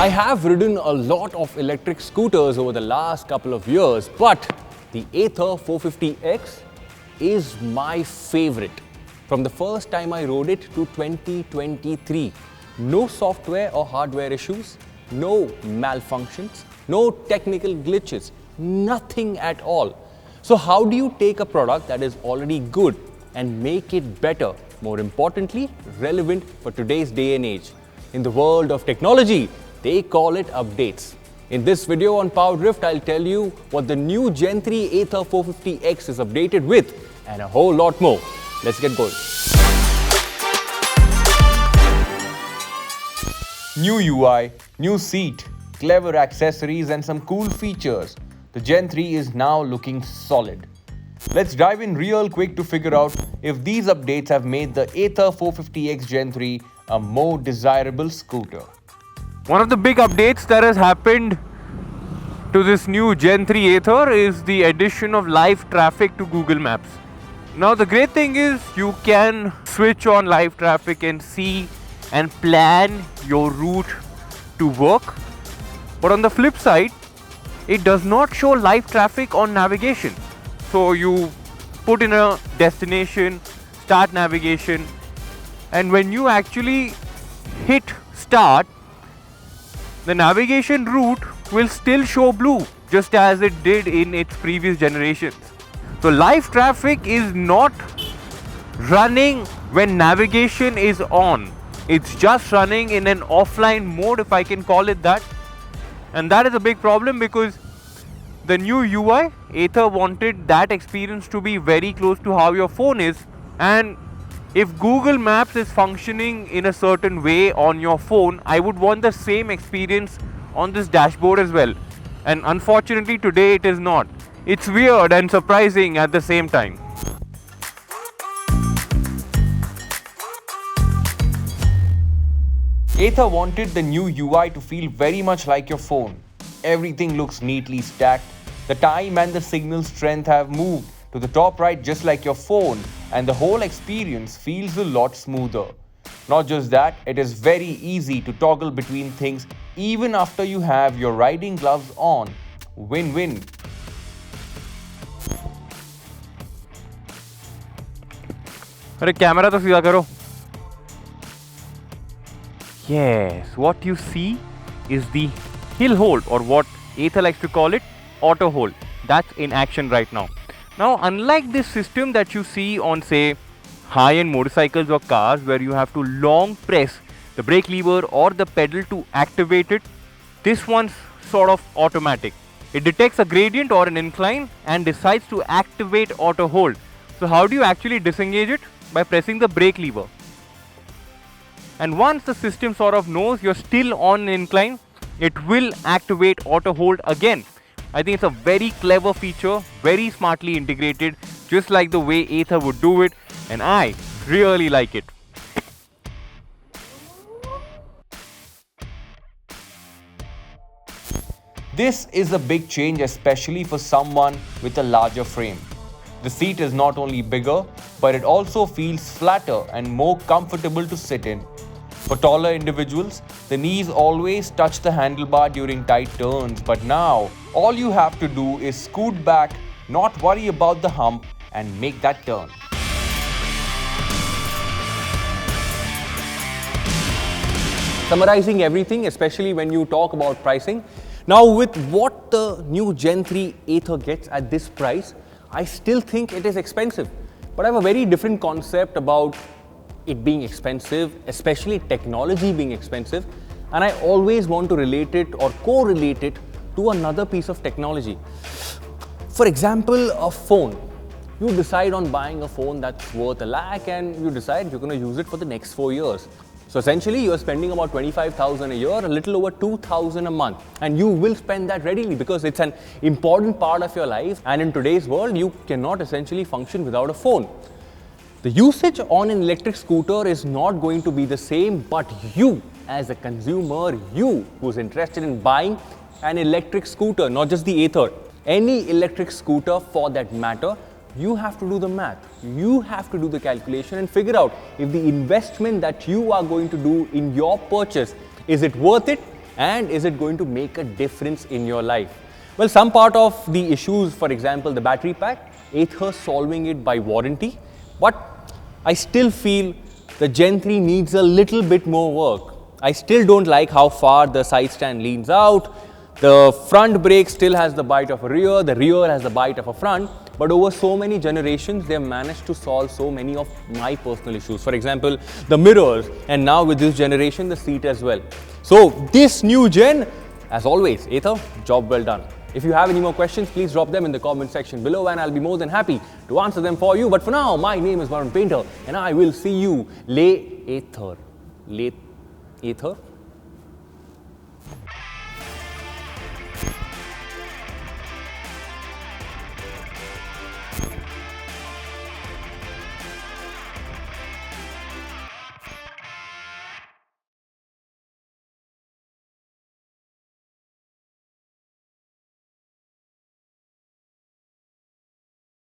I have ridden a lot of electric scooters over the last couple of years, but the Ather 450X is my favorite. From the first time I rode it to 2023, no software or hardware issues, no malfunctions, no technical glitches, nothing at all. So how do you take a product that is already good and make it better, more importantly, relevant for today's day and age? In the world of technology, they call it updates. In this video on PowerDrift, I'll tell you what the new Gen 3 Ather 450X is updated with and a whole lot more. Let's get going. New UI, new seat, clever accessories and some cool features. The Gen 3 is now looking solid. Let's dive in real quick to figure out if these updates have made the Ather 450X Gen 3 a more desirable scooter. One of the big updates that has happened to this new Gen 3 Ather is the addition of live traffic to Google Maps. Now the great thing is you can switch on live traffic and see and plan your route to work. But on the flip side, it does not show live traffic on navigation. So you put in a destination, start navigation, and when you actually hit start, the navigation route will still show blue, just as it did in its previous generations. So live traffic is not running when navigation is on. It's just running in an offline mode, if I can call it that. And that is a big problem because the new UI, Ather wanted that experience to be very close to how your phone is. And if Google Maps is functioning in a certain way on your phone, I would want the same experience on this dashboard as well. And unfortunately today it is not. It's weird and surprising at the same time. Ather wanted the new UI to feel very much like your phone. Everything looks neatly stacked. The time and the signal strength have moved to the top right just like your phone, and the whole experience feels a lot smoother. Not just that, it is very easy to toggle between things even after you have your riding gloves on. Win-win. अरे camera तो सीधा करो. Yes, what you see is the hill hold, or what Ather likes to call it, auto hold. That's in action right now. Now, unlike this system that you see on, say, high-end motorcycles or cars where you have to long press the brake lever or the pedal to activate it, this one's sort of automatic. It detects a gradient or an incline and decides to activate auto hold. So how do you actually disengage it? By pressing the brake lever. And once the system sort of knows you're still on an incline, it will activate auto hold again. I think it's a very clever feature, very smartly integrated, just like the way Ather would do it, and I really like it. This is a big change, especially for someone with a larger frame. The seat is not only bigger, but it also feels flatter and more comfortable to sit in. For taller individuals, the knees always touch the handlebar during tight turns, but now all you have to do is scoot back, not worry about the hump, and make that turn. Summarizing everything, especially when you talk about pricing. Now with what the new Gen 3 Ather gets at this price, I still think it is expensive. But I have a very different concept about it being expensive, especially technology being expensive, and I always want to relate it or correlate it to another piece of technology. For example, a phone. You decide on buying a phone that's worth $1 lakh and you decide you're going to use it for the next 4 years. So essentially you're spending about 25,000 a year, a little over 2,000 a month, and you will spend that readily because it's an important part of your life, and in today's world you cannot essentially function without a phone. The usage on an electric scooter is not going to be the same, but you as a consumer, you who's interested in buying an electric scooter, not just the Ather, any electric scooter for that matter, you have to do the math. You have to do the calculation and figure out if the investment that you are going to do in your purchase, is it worth it and is it going to make a difference in your life? Well, some part of the issues, for example, the battery pack, Ather solving it by warranty, but I still feel the Gen 3 needs a little bit more work. I still don't like how far the side stand leans out. The front brake still has the bite of a rear, the rear has the bite of a front, but over so many generations, they've managed to solve so many of my personal issues. For example, the mirrors, and now with this generation, the seat as well. So this new gen, as always, Ather, job well done. If you have any more questions, please drop them in the comment section below and I'll be more than happy to answer them for you. But for now, my name is Varun Painter and I will see you late Ather.